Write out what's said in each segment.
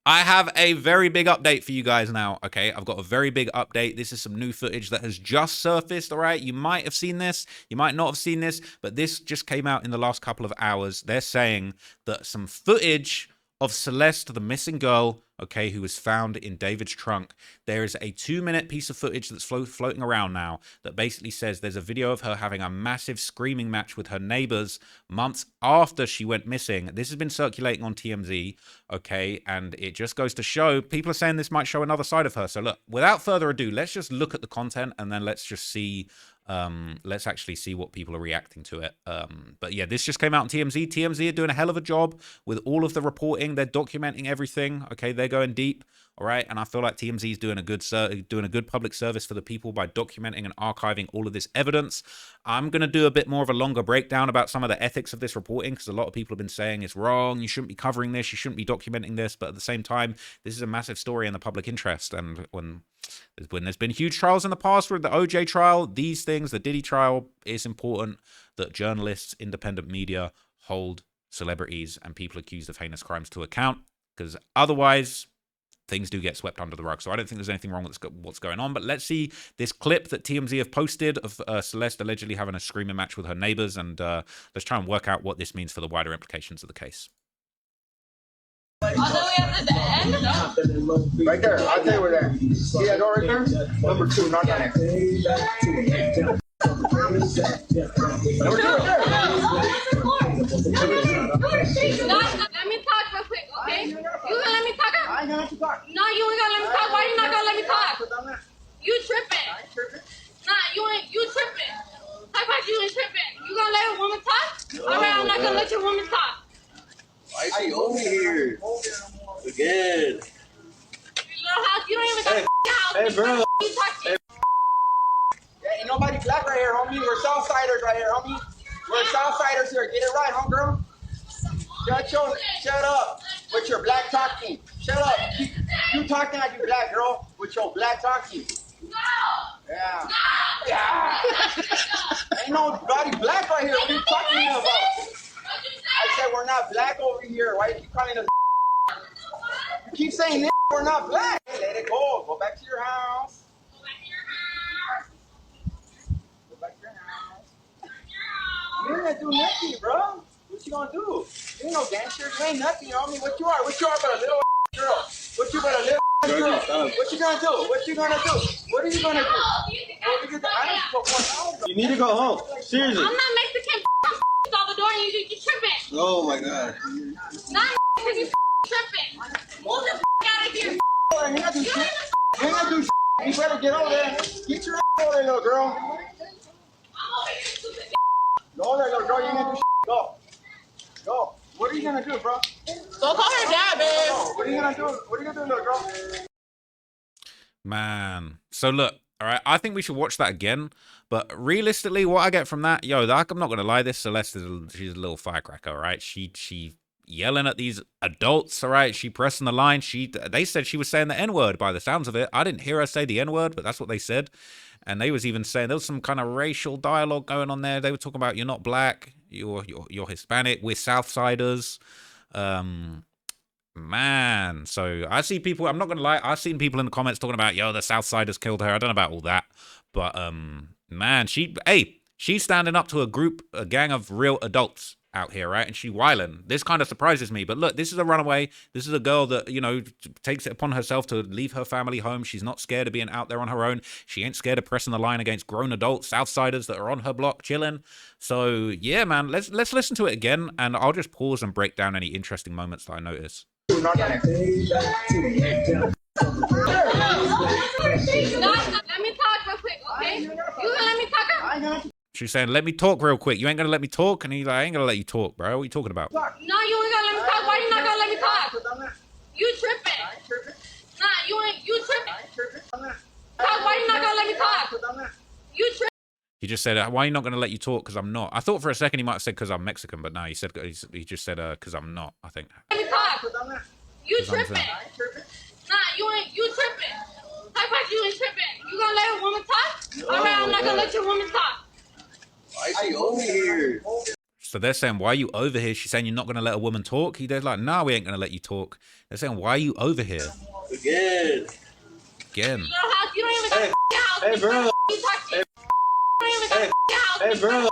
I have a very big update for you guys now, okay? I've got a very big update. This is some new footage that has just surfaced, all right? You might have seen this, you might not have seen this, but this just came out in the last couple of hours. They're saying that some footage of Celeste, the missing girl, okay, who was found in David's trunk. There is a 2-minute piece of footage that's floating around now that basically says there's a video of her having a massive screaming match with her neighbors months after she went missing. This has been circulating on TMZ, okay, and it just goes to show, people are saying this might show another side of her. So look, without further ado, let's just look at the content and then let's just see let's actually see what people are reacting to it. But yeah, this just came out on TMZ. TMZ are doing a hell of a job with all of the reporting. They're documenting everything. Okay, they're going deep. All right, and I feel like TMZ is doing a good public service for the people by documenting and archiving all of this evidence. I'm gonna do a bit more of a longer breakdown about some of the ethics of this reporting because a lot of people have been saying it's wrong. You shouldn't be covering this. You shouldn't be documenting this. But at the same time, this is a massive story in the public interest. And when there's been huge trials in the past with the OJ trial, these things, the Diddy trial, it's important that journalists, independent media hold celebrities and people accused of heinous crimes to account because otherwise things do get swept under the rug. So I don't think there's anything wrong with what's going on. But let's see this clip that TMZ have posted of Celeste allegedly having a screaming match with her neighbors. And let's try and work out what this means for the wider implications of the case. All the way up to the end? Right there. I'll tell you where that. See that door right there? Number 2, not that. Number 2 right there. Let me talk real quick, okay? You gonna let me talk? I ain't gonna let you talk. No, you ain't gonna let me talk. Why you not gonna let me talk? You tripping. I ain't tripping. Nah, you tripping. How about you ain't tripping? You gonna let a woman talk? Alright, I'm not gonna let your woman talk. Why is she over here? Again. Little house, you don't even got a house. Hey, bro. You talk to Yeah, ain't nobody black right here, homie. We're Southsiders right here, homie. We're Southsiders here. Get it right, homegirl. Shut up with your black talking. Shut up. You talking like you black, girl, with your black talking. Yeah. Yeah. Ain't nobody black right here. What are you talking about? I said we're not black over here. Why you keep calling us? You keep saying this. We're not black. Let it go. Go back to your house. Go back to your house. You ain't gonna do nothing, bro. What you gonna do? You ain't no gangster. You ain't nothing, homie. What you are? What you are but a little girl? What you but a little girl? What you gonna do? What you gonna do? What are you gonna do? What are you gonna do? I don't go. You need to go home. Seriously. I'm not Mexican. Out the door and you tripping. Oh my god. Not because you tripping. Move the out of here. You ain't gonna do shit. You ain't gonna do shit. You better get over there. Get your over there, little girl. I'm over here, stupid. Go over there, little girl. You ain't gonna do shit. Go. Go. What are you gonna do, bro? Go call her dad, babe. What are you gonna do? What are you gonna do, little girl? Man. So look, all right, I think we should watch that again. But realistically, what I get from that, I'm not going to lie, this Celeste, she's a little firecracker, all right? She yelling at these adults, all right? She pressing the line. They said she was saying the N-word by the sounds of it. I didn't hear her say the N-word, but that's what they said. And they was even saying there was some kind of racial dialogue going on there. They were talking about you're not black, you're Hispanic, we're Southsiders. Man, so I see people, I'm not gonna lie, I've seen people in the comments talking about, the Southsiders killed her. I don't know about all that, but man, she's standing up to a gang of real adults out here, right? And she wildin'. This kind of surprises me, but look, this is a runaway. This is a girl that, takes it upon herself to leave her family home. She's not scared of being out there on her own. She ain't scared of pressing the line against grown adults, Southsiders that are on her block chilling. So yeah, man, let's listen to it again, and I'll just pause and break down any interesting moments that I notice. Let me talk real quick, okay? You gonna let me talk? She's saying, let me talk real quick. You ain't gonna let me talk? And he's like, I ain't gonna let you talk, bro. What are you talking about? No, you ain't gonna let me talk. Why you not gonna let me talk? You tripping. Nah, you tripping. Why you not gonna let me talk? You tripping. He just said, why are you not going to let you talk? Because I'm not. I thought for a second he might have said because I'm Mexican, but no, he just said because I'm not, I think. Let me talk. You tripping. Nah, you tripping. How about you ain't tripping? You gonna let a woman talk? Alright, I'm not gonna let your woman talk. Why is she over here? So they're saying, why are you over here? She's saying, you're not going to let a woman talk? They're like, nah, we ain't going to let you talk. They're saying, why are you over here? Again. Again. You don't even got a house. Hey, bro. You talk to you don't even got a house. Hey, bro. Little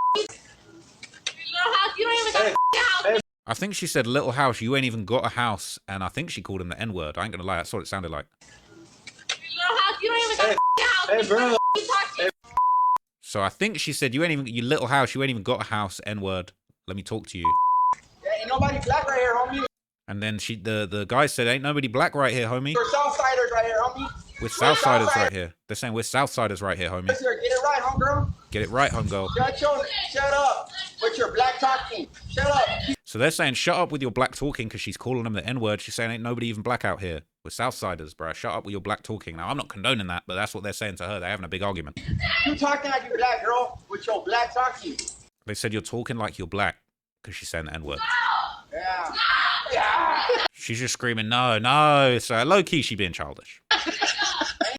house, you don't even got a house. I think she said, little house, you ain't even got a house. And I think she called him the N-word. I ain't going to lie. That's what it sounded like. Little house, you don't even got a house. Hey, bro. You talk to you. So I think she said, you little house, you ain't even got a house, N-word. Let me talk to you. Yeah, ain't nobody black right here, homie. And then the guy said, ain't nobody black right here, homie. We're Southsiders right here, homie. We're Southsiders right here. They're saying we're Southsiders right here, homie. Get it right, homegirl. Get it right, homegirl. Shut up with your black talking. Shut up. So they're saying, shut up with your black talking because she's calling them the N-word. She's saying, ain't nobody even black out here. We're Southsiders, bro. Shut up with your black talking. Now, I'm not condoning that, but that's what they're saying to her. They're having a big argument. You talking like you black, girl, with your black talking. They said you're talking like you're black because she's saying the N-word. Yeah. Yeah. She's just screaming, no, no. So low-key, she being childish.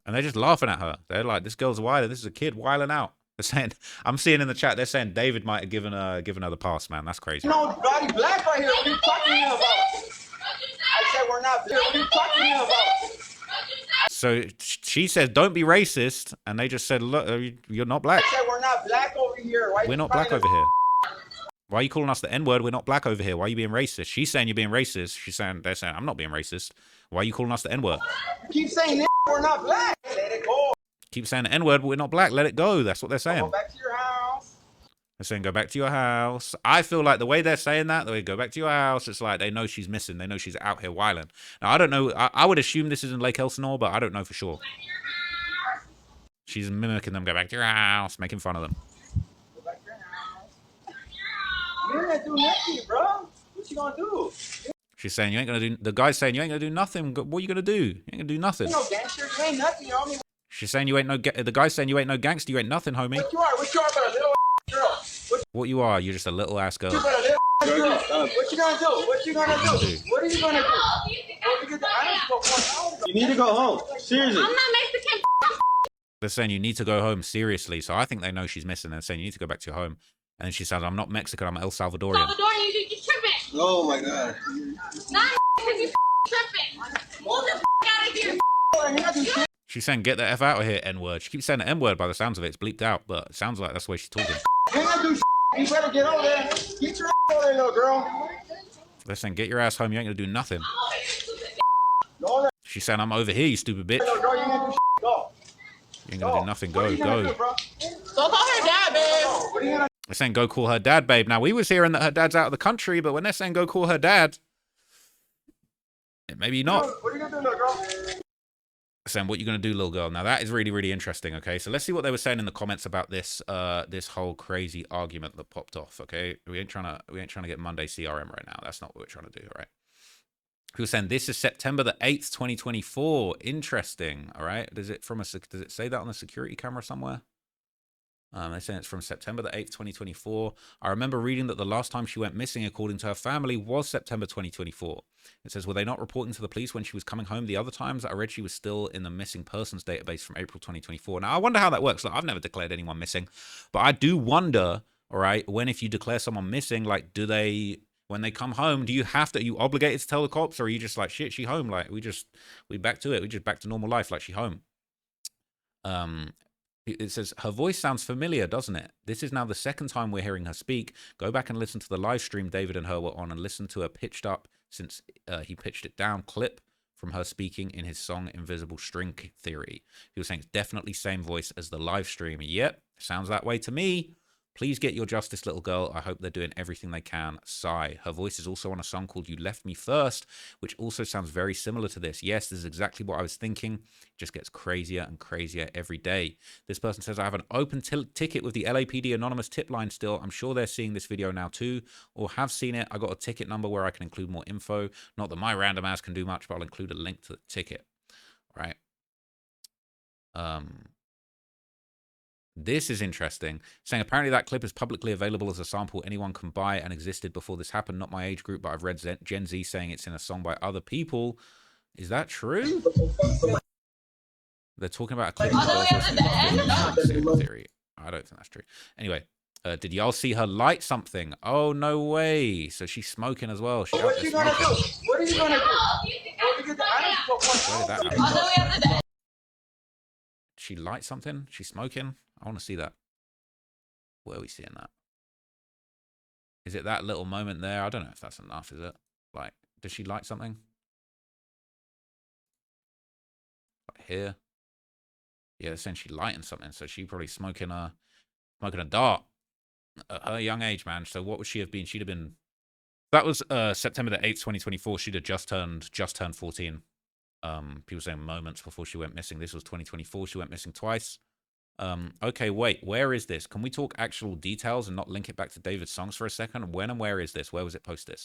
And they're just laughing at her. They're like, this girl's wild. This is a kid wilding out. They're saying, I'm seeing in the chat, they're saying David might have given her the pass, man. That's crazy. Nobody black right here. What are you talking to me about? I said we're not black. What are you talking to me about? So she says, don't be racist. And they just said, look, you're not black. I said we're not black over here. We're not black over here. Why are you calling us the N-word? We're not black over here. Why are you being racist? She's saying you're being racist. They're saying, I'm not being racist. Why are you calling us the N-word? Keep saying we're not black. Let it go. Keep saying the N-word, but we're not black. Let it go. That's what they're saying. Go back to your house. They're saying, go back to your house. I feel like the way they're saying that, the way go back to your house, it's like they know she's missing. They know she's out here wilding. Now, I don't know. I would assume this is in Lake Elsinore, but I don't know for sure. She's mimicking them. Go back to your house, making fun of them. Go back to your house. You ain't gonna do nothing, bro. What you gonna do? She's saying, you ain't going to do... The guy's saying, you ain't going to do nothing. What are you going to do? You ain't going to do nothing. You ain't no gangster. You ain't nothing, homie. She's saying, you ain't no... The guy's saying, you ain't no gangster. You ain't nothing, homie. What you are but a little girl. What you are? You're just a little ass girl. You but a little girl. What you gonna do? What you gonna do? What are you gonna do? I don't go. You need to go home. Seriously. I'm not Mexican. They're saying, you need to go home, seriously. So I think they know she's missing. They're saying, you need to go back to your home. And then she says, I'm not Mexican. I'm El Salvadorian. Salvadorian, you tripping. Oh my god. Not because you tripping. Move the out of here. She's saying, get the F out of here, N-word. She keeps saying the N-word by the sounds of it. It's bleeped out, but it sounds like that's the way she's talking. You ain't gonna do. You better get over there. Get your ass over there, little girl. They're saying, get your ass home. You ain't going to do nothing. Go there. She's saying, I'm over here, you stupid bitch. Little girl, you ain't gonna do. Go. You ain't going to do nothing. Go, Go, go. bro. Go call her dad, babe. What are you gonna They're saying, go call her dad, babe. Now, we was hearing that her dad's out of the country, but when they're saying, go call her dad, maybe not. What are you gonna do, little girl? Saying, what you going to do, little girl? Now, that is really, really interesting, okay? So let's see what they were saying in the comments about this this whole crazy argument that popped off, okay? We ain't trying to get Monday CRM right now. That's not what we're trying to do, right? He was saying, this is September the 8th, 2024. Interesting, all right? Does it say that on the security camera somewhere? They're saying it's from September the 8th, 2024. I remember reading that the last time she went missing, according to her family, was September 2024. It says, were they not reporting to the police when she was coming home? The other times I read she was still in the missing persons database from April 2024. Now, I wonder how that works. Like, I've never declared anyone missing, but I do wonder, all right, if you declare someone missing, like, when they come home, are you obligated to tell the cops, or are you just like, shit, she home? Like, we back to it. We just back to normal life. Like, she home. It says, her voice sounds familiar, doesn't it? This is now the second time we're hearing her speak. Go back and listen to the live stream David and her were on and listen to her pitched up, since he pitched it down, clip from her speaking in his song Invisible String Theory. He was saying it's definitely same voice as the live stream. Yep, sounds that way to me. Please get your justice, little girl. I hope they're doing everything they can. Sigh. Her voice is also on a song called You Left Me First, which also sounds very similar to this. Yes, this is exactly what I was thinking. It just gets crazier and crazier every day. This person says, I have an open ticket with the LAPD anonymous tip line still. I'm sure they're seeing this video now too, or have seen it. I got a ticket number where I can include more info. Not that my random ass can do much, but I'll include a link to the ticket. All right. This is interesting. Saying apparently that clip is publicly available as a sample anyone can buy and existed before this happened. Not my age group, but I've read Gen Z saying it's in a song by other people. Is that true? They're talking about a clip. Theory. I don't think that's true. Anyway, Did y'all see her light something? Oh, no way. So she's smoking as well. She out What there you gonna do? smoking. What are you gonna do? I don't give a Where did that On happen? the way up the bed. She light something? She's smoking? I want to see that. Where are we seeing that? Is it that little moment there? I don't know if that's enough, is it? Like, does she light something? Like here? Yeah, they're saying she lighting something, so she probably smoking a dart at her young age, man. So what would she have been? She'd have been. That was September the 8th, 2024. She'd have just turned 14. People saying moments before she went missing. This was 2024. She went missing twice. Okay, wait. Where is this? Can we talk actual details and not link it back to David's songs for a second? When and where is this? Where was it posted?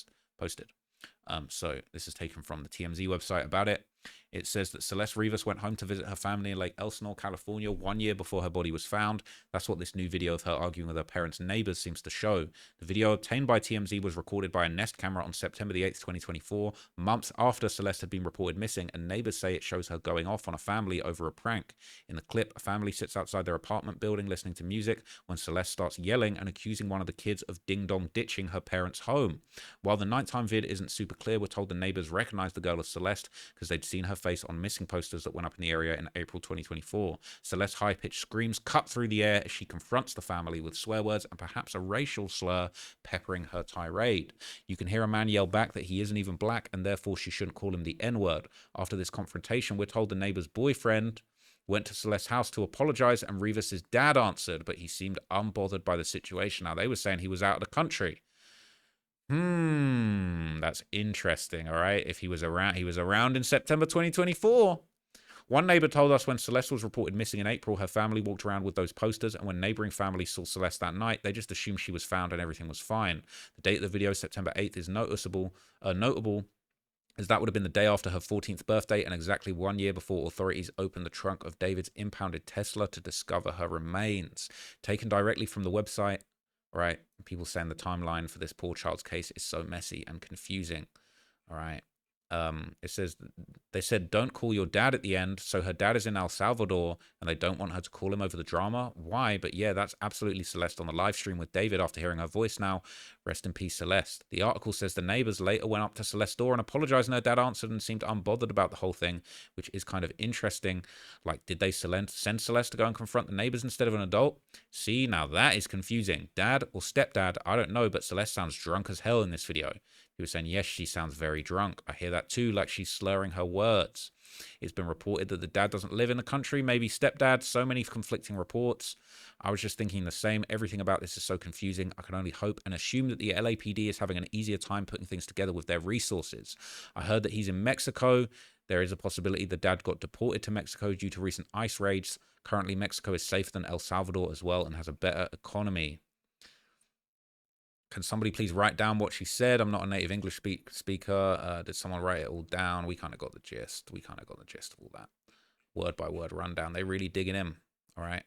So this is taken from the TMZ website about it. It says that Celeste Rivas went home to visit her family in Lake Elsinore, California, 1 year before her body was found. That's what this new video of her arguing with her parents' neighbors seems to show. The video obtained by TMZ was recorded by a Nest camera on September the 8th, 2024, months after Celeste had been reported missing, and neighbors say it shows her going off on a family over a prank. In the clip, a family sits outside their apartment building listening to music when Celeste starts yelling and accusing one of the kids of ding-dong ditching her parents' home. While the nighttime vid isn't super clear, we're told the neighbors recognized the girl as Celeste because they'd seen her face on missing posters that went up in the area in April 2024. Celeste's high-pitched screams cut through the air as she confronts the family with swear words and perhaps a racial slur peppering her tirade. You can hear a man yell back that he isn't even black and therefore she shouldn't call him the N-word. After this confrontation, we're told the neighbor's boyfriend went to Celeste's house to apologize, and Rivas' dad answered, but he seemed unbothered by the situation. Now, they were saying he was out of the country. That's interesting, all right? If he was around in September 2024. One neighbor told us when Celeste was reported missing in April, her family walked around with those posters, and when neighboring families saw Celeste that night, they just assumed she was found and everything was fine. The date of the video, September 8th, is notable, as that would have been the day after her 14th birthday and exactly 1 year before authorities opened the trunk of David's impounded Tesla to discover her remains. Taken directly from the website, right? People saying the timeline for this poor child's case is so messy and confusing, all right? It says, they said, don't call your dad at the end. So her dad is in El Salvador and they don't want her to call him over the drama. Why? But yeah, that's absolutely Celeste on the live stream with David after hearing her voice now. Rest in peace, Celeste. The article says the neighbors later went up to Celeste's door and apologized, and her dad answered and seemed unbothered about the whole thing, which is kind of interesting. Like, did they send Celeste to go and confront the neighbors instead of an adult? See, now that is confusing. Dad or stepdad, I don't know, but Celeste sounds drunk as hell in this video. He was saying, yes, she sounds very drunk. I hear that too, like she's slurring her words. It's been reported that the dad doesn't live in the country, maybe stepdad. So many conflicting reports. I was just thinking the same. Everything about this is so confusing. I can only hope and assume that the LAPD is having an easier time putting things together with their resources. I heard that he's in Mexico. There is a possibility the dad got deported to Mexico due to recent ICE raids. Currently, Mexico is safer than El Salvador as well and has a better economy. Can somebody please write down what she said? I'm not a native English speaker. Did someone write it all down? We kind of got the gist. We kind of got the gist of all that. Word by word rundown. They really digging in. All right.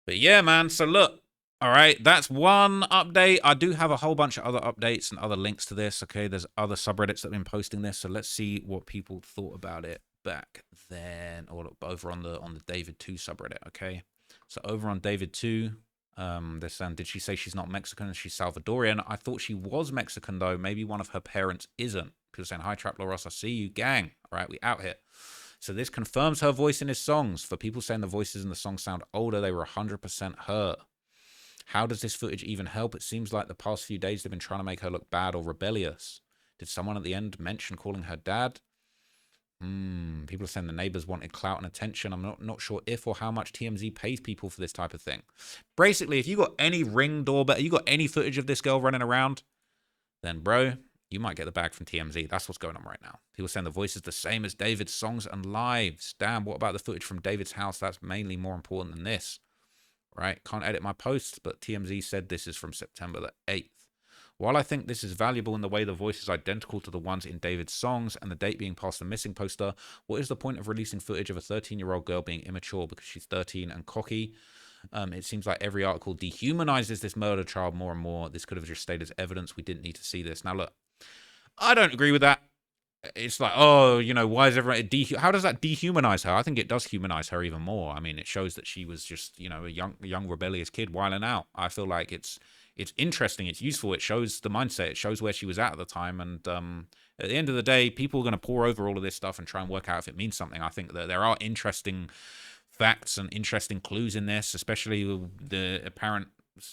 But yeah, man. So look. All right. That's one update. I do have a whole bunch of other updates and other links to this. Okay. There's other subreddits that have been posting this. So let's see what people thought about it back then, or over on the David 2 subreddit. Okay. So over on David 2. They're saying, did she say she's not Mexican? She's Salvadorian. I thought she was Mexican, though. Maybe one of her parents isn't. People saying, hi, Trap Ross, I see you, gang. All right, we out here. So this confirms her voice in his songs. For people saying the voices in the song sound older, they were 100% her. How does this footage even help? It seems like the past few days they've been trying to make her look bad or rebellious. Did someone at the end mention calling her dad? People are saying the neighbors wanted clout and attention. I'm not sure if or how much TMZ pays people for this type of thing. Basically, if you got any Ring doorbell, you got any footage of this girl running around, then bro, you might get the bag from TMZ. That's what's going on right now. People saying the voice is the same as David's songs and lives. Damn, what about the footage from David's house? That's mainly more important than this. Right? Can't edit my posts, but TMZ said this is from September the 8th. While I think this is valuable in the way the voice is identical to the ones in David's songs and the date being past the missing poster, what is the point of releasing footage of a 13-year-old girl being immature because she's 13 and cocky? It seems like every article dehumanizes this murder child more and more. This could have just stayed as evidence. We didn't need to see this. Now, look, I don't agree with that. it's like, oh, you know, why is everyone how does that dehumanize her? I think it does humanize her even more. I mean, it shows that she was just, you know, a young rebellious kid whiling out. I feel like it's interesting, it's useful, it shows the mindset, it shows where she was at the time, and at the end of the day, people are going to pore over all of this stuff and try and work out if it means something. I think that there are interesting facts and interesting clues in this, especially the apparent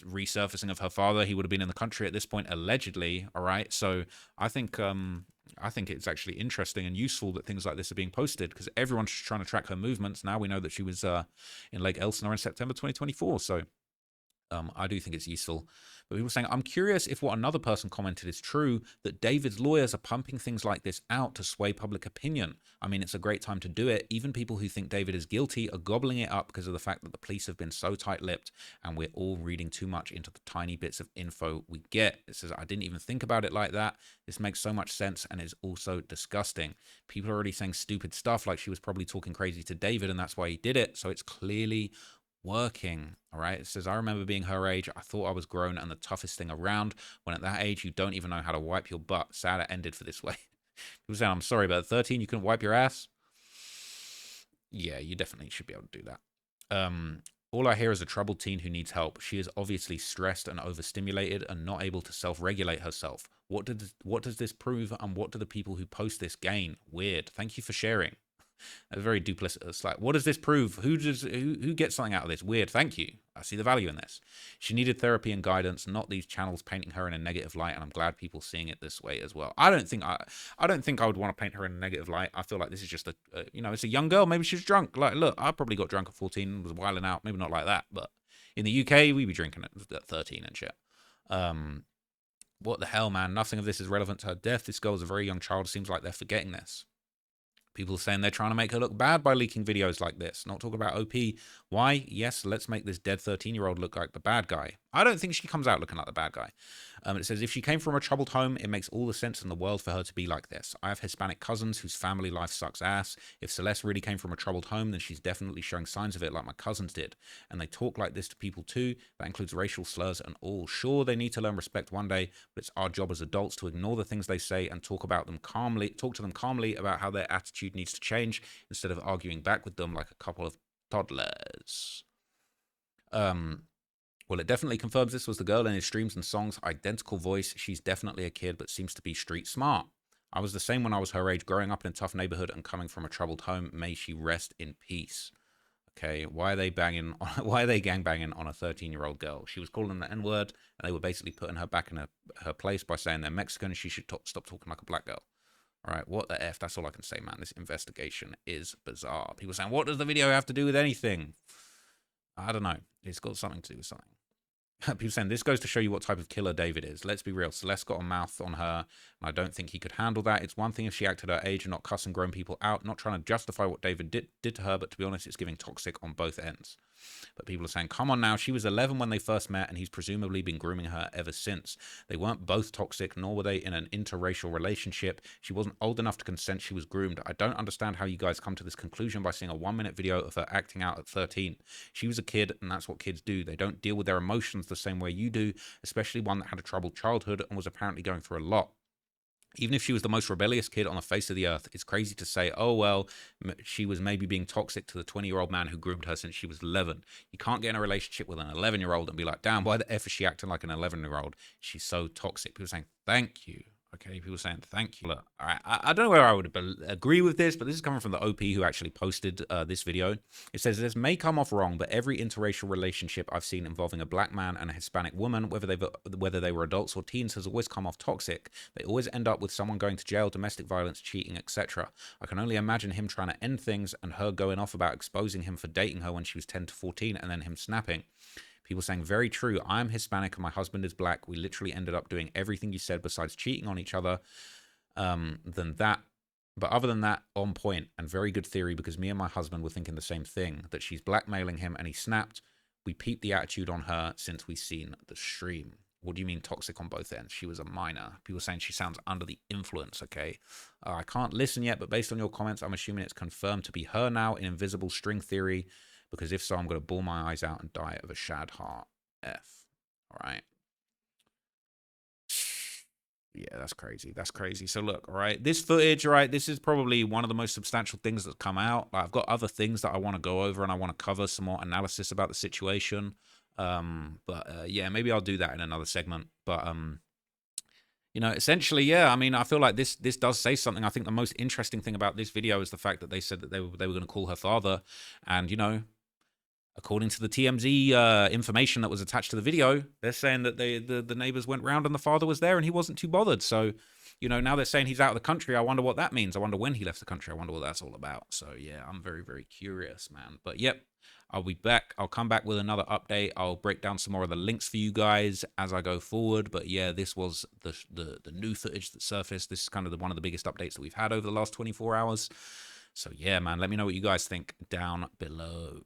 resurfacing of her father. He would have been in the country at this point, allegedly. All right, so I think it's actually interesting and useful that things like this are being posted, because everyone's trying to track her movements. Now we know that she was in Lake Elsinore in September 2024, so I do think it's useful. But people are saying, I'm curious if what another person commented is true, that David's lawyers are pumping things like this out to sway public opinion. I mean, it's a great time to do it. Even people who think David is guilty are gobbling it up because of the fact that the police have been so tight-lipped, and we're all reading too much into the tiny bits of info we get. It says, I didn't even think about it like that. This makes so much sense and is also disgusting. People are already saying stupid stuff like she was probably talking crazy to David and that's why he did it. So it's clearly working. All right, it says, I remember being her age. I thought I was grown and the toughest thing around, when at that age you don't even know how to wipe your butt. Sad it ended for this way. People saying, I'm sorry, but at 13 you couldn't wipe your ass. Yeah, you definitely should be able to do that. All I hear is a troubled teen who needs help. She is obviously stressed and overstimulated and not able to self-regulate herself. What does this prove, and what do the people who post this gain? Weird. Thank you for sharing. Very duplicitous. Like, what does this prove? Who gets something out of this? Weird. Thank you. I see the value in this. She needed therapy and guidance, not these channels painting her in a negative light. And I'm glad people seeing it this way as well. I don't think I would want to paint her in a negative light. I feel like this is just you know, it's a young girl. Maybe she's drunk. Like, look, I probably got drunk at 14 and was wilding out. Maybe not like that, but in the UK, we'd be drinking at 13 and shit. What the hell, man? Nothing of this is relevant to her death. This girl is a very young child. Seems like they're forgetting this. People are saying they're trying to make her look bad by leaking videos like this. Not talking about OP. Why? Yes, let's make this dead 13-year-old look like the bad guy. I don't think she comes out looking like the bad guy. It says, if she came from a troubled home, it makes all the sense in the world for her to be like this. I have Hispanic cousins whose family life sucks ass. If Celeste really came from a troubled home, then she's definitely showing signs of it like my cousins did. And they talk like this to people too. That includes racial slurs and all. Sure, they need to learn respect one day, but it's our job as adults to ignore the things they say and talk to them calmly about how their attitude needs to change, instead of arguing back with them like a couple of toddlers. Well, it definitely confirms this was the girl in his streams and songs. Identical voice. She's definitely a kid, but seems to be street smart. I was the same when I was her age, growing up in a tough neighborhood and coming from a troubled home. May she rest in peace. Okay, why are they banging? Why are they gangbanging on a 13-year-old girl? She was calling them the N-word, and they were basically putting her back in her place by saying they're Mexican. She should stop talking like a black girl. All right, what the F? That's all I can say, man. This investigation is bizarre. People saying, what does the video have to do with anything? I don't know. It's got something to do with something. People saying, this goes to show you what type of killer David is. Let's be real. Celeste got a mouth on her, and I don't think he could handle that. It's one thing if she acted her age and not cussing grown people out, not trying to justify what David did to her, but to be honest, it's giving toxic on both ends. But people are saying, come on now, she was 11 when they first met, and he's presumably been grooming her ever since. They weren't both toxic, nor were they in an interracial relationship. She wasn't old enough to consent she was groomed. I don't understand how you guys come to this conclusion by seeing a 1-minute video of her acting out at 13. She was a kid, and that's what kids do. They don't deal with their emotions the same way you do, especially one that had a troubled childhood and was apparently going through a lot. Even if she was the most rebellious kid on the face of the earth, it's crazy to say, oh, well, she was maybe being toxic to the 20-year-old man who groomed her since she was 11. You can't get in a relationship with an 11-year-old and be like, damn, why the F is she acting like an 11-year-old? She's so toxic. People saying, thank you. Okay, people saying thank you. Look, all right, I don't know where I would agree with this, but this is coming from the OP who actually posted this video. It says, this may come off wrong, but every interracial relationship I've seen involving a black man and a Hispanic woman, whether they were adults or teens, has always come off toxic. They always end up with someone going to jail, domestic violence, cheating, etc. I can only imagine him trying to end things and her going off about exposing him for dating her when she was 10 to 14 and then him snapping. People saying, very true, I'm Hispanic and my husband is black. We literally ended up doing everything you said besides cheating on each other. But other than that, on point and very good theory, because me and my husband were thinking the same thing, that she's blackmailing him and he snapped. We peeped the attitude on her since we seen the stream. What do you mean toxic on both ends? She was a minor. People saying she sounds under the influence, okay? I can't listen yet, but based on your comments, I'm assuming it's confirmed to be her now in invisible string theory. Because if so, I'm going to bawl my eyes out and die of a shad heart. F. All right. Yeah, that's crazy. That's crazy. So look, all right, this footage, all right, this is probably one of the most substantial things that's come out. Like, I've got other things that I want to go over and I want to cover some more analysis about the situation. Yeah, maybe I'll do that in another segment. But you know, essentially, yeah, I mean, I feel like this does say something. I think the most interesting thing about this video is the fact that they said that they were going to call her father, and you know, according to the TMZ information that was attached to the video, they're saying that the neighbors went round and the father was there and he wasn't too bothered. So, you know, now they're saying he's out of the country. I wonder what that means. I wonder when he left the country. I wonder what that's all about. So, yeah, I'm very, very curious, man. But, yep, I'll be back. I'll come back with another update. I'll break down some more of the links for you guys as I go forward. But, yeah, this was the new footage that surfaced. This is kind of one of the biggest updates that we've had over the last 24 hours. So, yeah, man, let me know what you guys think down below.